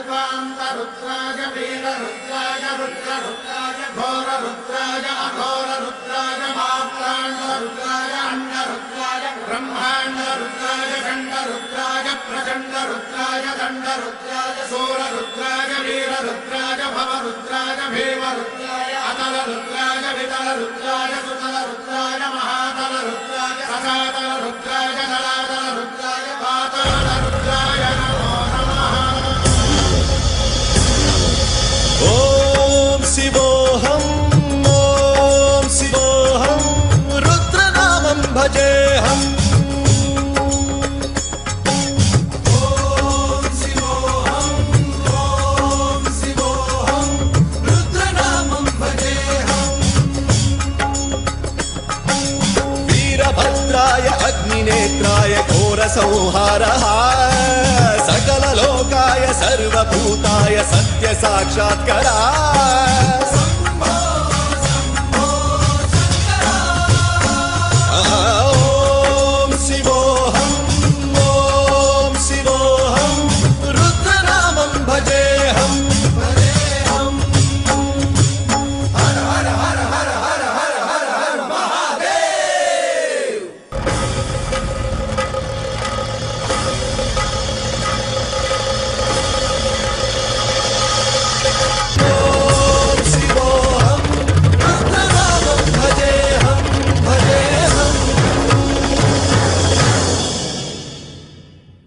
सर्वान्तरुद्राय वीररुद्राय रुद्ररुद्राय घोररुद्राय अघोररुद्राय मात्राण्डरुद्राय अण्डरुद्राय ब्रह्माण्डरुद्राय खण्डरुद्राय प्रचण्डरुद्राय दण्डरुद्राय सूररुद्राय वीररुद्राय भवरुद्राय भीमरुद्राय अतलरुद्राय वितलरुद्राय सुतलरुद्राय महातलरुद्राय सचातलरुद्राय जलातलरुद्राय पातालरुद्राय नमो नमः। ॐ शिवोऽहं रुद्रनामं भजेऽहम्। वीरभद्राय अग्निनेत्राय घोरसंहारः सकललोकाय सर्वभूताय सत्यसाक्षात्करा